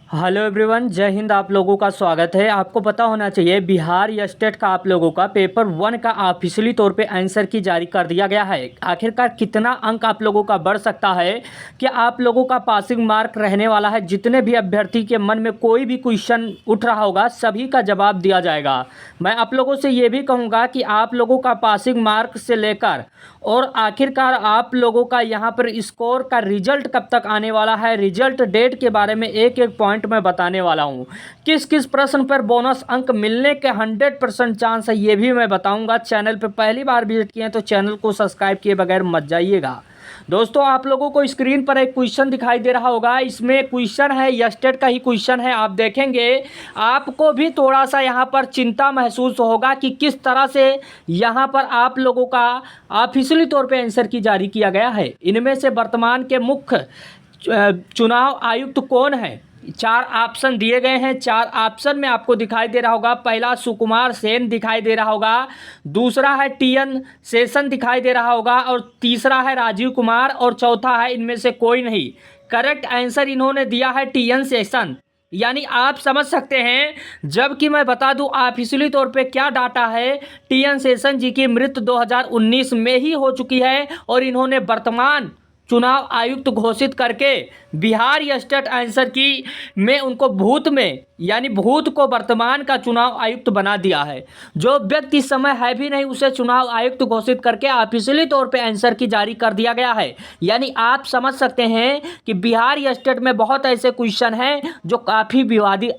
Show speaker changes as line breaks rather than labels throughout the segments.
Hello everyone, जय हिंद। आप लोगों का स्वागत है। आपको पता होना चाहिए बिहार या स्टेट का आप लोगों का पेपर 1 का ऑफिशियली तौर पे आंसर की जारी कर दिया गया है। आखिरकार कितना अंक आप लोगों का बढ़ सकता है कि आप लोगों का पासिंग मार्क रहने वाला है। जितने भी अभ्यर्थी के मन में कोई भी क्वेश्चन उठ रहा होगा सभी का जवाब दिया जाएगा। मैं आप लोगों से ये भी कहूँगा कि आप लोगों का पासिंग मार्क से लेकर और आखिरकार आप लोगों का यहाँ पर स्कोर का रिजल्ट कब तक आने वाला है, रिजल्ट डेट के बारे में एक एक पॉइंट मैं बताने वाला हूँ। किस किस प्रश्न पर बोनस अंक मिलने के 100% चांस है ये भी मैं बताऊंगा। चैनल पर पहली बार विजिट किए हैं तो चैनल को सब्सक्राइब किए बगैर मत जाइएगा। दोस्तों, आप लोगों को स्क्रीन पर एक क्वेश्चन दिखाई दे रहा होगा। इसमें क्वेश्चन है, यस्टेट का ही क्वेश्चन है। आप देखेंगे आपको भी थोड़ा सा यहाँ पर चिंता महसूस होगा कि किस तरह से यहाँ पर आप लोगों का ऑफिशियली तौर पे आंसर की जारी किया गया है। इनमें से वर्तमान के मुख्य चुनाव आयुक्त कौन है, 4 ऑप्शन दिए गए हैं। 4 ऑप्शन में आपको दिखाई दे रहा होगा, पहला सुकुमार सेन दिखाई दे रहा होगा, दूसरा है टीएन शेषन दिखाई दे रहा होगा, और तीसरा है राजीव कुमार, और चौथा है इनमें से कोई नहीं। करेक्ट आंसर इन्होंने दिया है टीएन शेषन। यानी आप समझ सकते हैं, जबकि मैं बता दूं ऑफिशियली तौर पे क्या डाटा है। टीएन शेषन जी की मृत्यु 2019 में ही हो चुकी है और इन्होंने वर्तमान चुनाव आयुक्त घोषित करके बिहार या स्टेट आंसर की में उनको भूत में यानी भूत को वर्तमान का चुनाव आयुक्त बना दिया है। जो व्यक्ति इस समय है भी नहीं उसे चुनाव आयुक्त घोषित करके ऑफिशियली तौर पे आंसर की जारी कर दिया गया है। यानी आप समझ सकते हैं कि बिहार या स्टेट में बहुत ऐसे क्वेश्चन हैं जो काफ़ी विवादित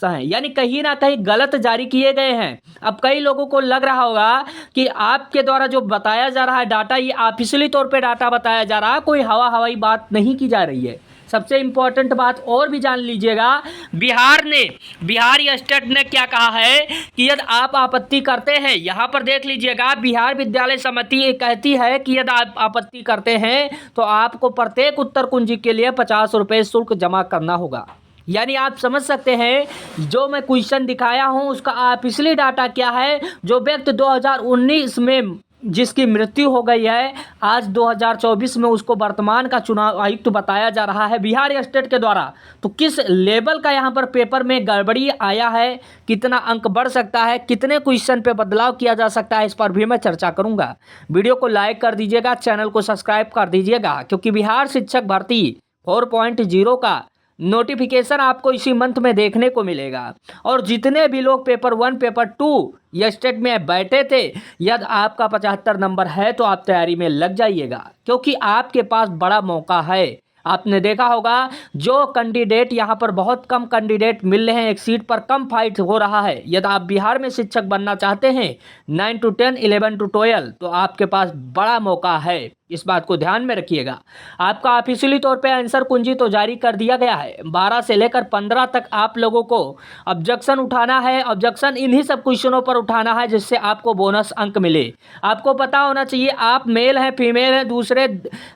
हैं, यानी कहीं ना कहीं गलत जारी किए गए हैं। अब कई लोगों को लग रहा होगा कि आपके द्वारा जो बताया जा रहा है डाटा, ये ऑफिशियली तौर पर डाटा बताया जा रहा है, कोई हवाई बात नहीं की जा रही है। सबसे इंपॉर्टेंट बात और भी जान लीजिएगा, बिहार या स्टेट ने क्या कहा है कि यदि आप आपत्ति करते हैं, यहाँ पर देख लीजिएगा, बिहार विद्यालय समिति ये कहती है कि यदि आप आपत्ति करते हैं तो आपको प्रत्येक उत्तर कुंजी के लिए 50 रुपये शुल्क जमा करना होगा। यानी आप समझ सकते हैं जो मैं क्वेश्चन दिखाया हूँ उसका ऑफिशियली डाटा क्या है। जो व्यक्ति 2019 में जिसकी मृत्यु हो गई है, आज 2024 में उसको वर्तमान का चुनाव आयुक्त बताया जा रहा है बिहार या स्टेट के द्वारा। तो किस लेवल का यहाँ पर पेपर में गड़बड़ी आया है, कितना अंक बढ़ सकता है, कितने क्वेश्चन पे बदलाव किया जा सकता है, इस पर भी मैं चर्चा करूँगा। वीडियो को लाइक कर दीजिएगा, चैनल को सब्सक्राइब कर दीजिएगा, क्योंकि बिहार शिक्षक भर्ती 4.0 का नोटिफिकेशन आपको इसी मंथ में देखने को मिलेगा। और जितने भी लोग पेपर 1 पेपर 2 या स्टेट में बैठे थे, यदि आपका 75 नंबर है तो आप तैयारी में लग जाइएगा, क्योंकि आपके पास बड़ा मौका है। आपने देखा होगा जो कैंडिडेट यहाँ पर बहुत कम कैंडिडेट मिल रहे हैं, एक सीट पर कम फाइट हो रहा है। यदि आप बिहार में शिक्षक बनना चाहते हैं 9 to 10 11 to 12 तो आपके पास बड़ा मौका है। इस बात को ध्यान में रखिएगा। आपका ऑफिशियली तौर पे आंसर कुंजी तो जारी कर दिया गया है। 12 से लेकर 15 तक आप लोगों को ऑब्जेक्शन उठाना है। ऑब्जेक्शन इन्हीं सब क्वेश्चनों पर उठाना है जिससे आपको बोनस अंक मिले। आपको पता होना चाहिए आप मेल हैं, फीमेल हैं, दूसरे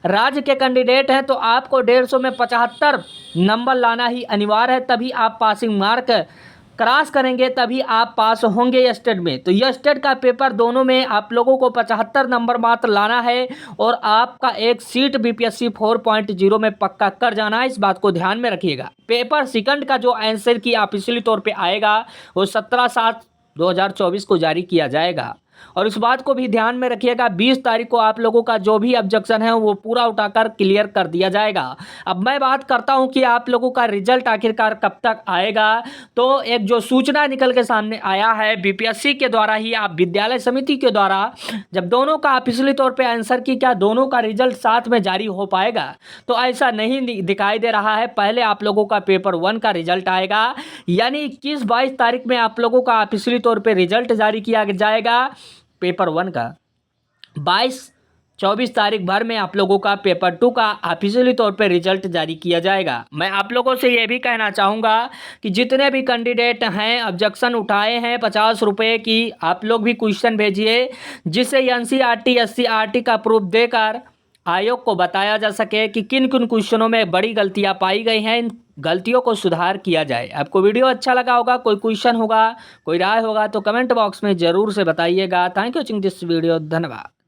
राज्य के कैंडिडेट हैं, तो आपको 150 में 75 नंबर लाना ही अनिवार्य है। तभी आप पासिंग मार्क क्रॉस करेंगे, तभी आप पास होंगे स्टेट में। तो यह स्टेट का पेपर दोनों में आप लोगों को 75 नंबर मात्र लाना है और आपका एक सीट बीपीएससी 4.0 में पक्का कर जाना है। इस बात को ध्यान में रखिएगा। पेपर सेकंड का जो आंसर की ऑफिशियली तौर पे आएगा वो 17/7/2024 को जारी किया जाएगा। और इस बात को भी ध्यान में रखिएगा, 20 तारीख को आप लोगों का जो भी ऑब्जेक्शन है वो पूरा उठाकर क्लियर कर दिया जाएगा। अब मैं बात करता हूं कि आप लोगों का रिजल्ट आखिरकार कब तक आएगा। तो एक जो सूचना निकल के सामने आया है बीपीएससी के द्वारा ही, आप विद्यालय समिति के द्वारा, जब दोनों का ऑफिशियली तौर पर आंसर की क्या दोनों का रिजल्ट साथ में जारी हो पाएगा, तो ऐसा नहीं दिखाई दे रहा है। पहले आप लोगों का पेपर 1 का रिजल्ट आएगा, यानी 21-22 तारीख में आप लोगों का ऑफिशियली तौर पर रिजल्ट जारी किया जाएगा पेपर 1 का। 22-24 तारीख भर में आप लोगों का पेपर 2 का ऑफिशियली तौर पे रिजल्ट जारी किया जाएगा। मैं आप लोगों से ये भी कहना चाहूँगा कि जितने भी कैंडिडेट हैं ऑब्जेक्शन उठाए हैं 50 रुपये की, आप लोग भी क्वेश्चन भेजिए जिससे एनसीईआरटी एससीईआरटी का प्रूफ देकर आयोग को बताया जा सके कि किन किन क्वेश्चनों में बड़ी गलतियां पाई गई हैं, इन गलतियों को सुधार किया जाए। आपको वीडियो अच्छा लगा होगा, कोई क्वेश्चन होगा, कोई राय होगा तो कमेंट बॉक्स में ज़रूर से बताइएगा। Thank you watching this video. धन्यवाद।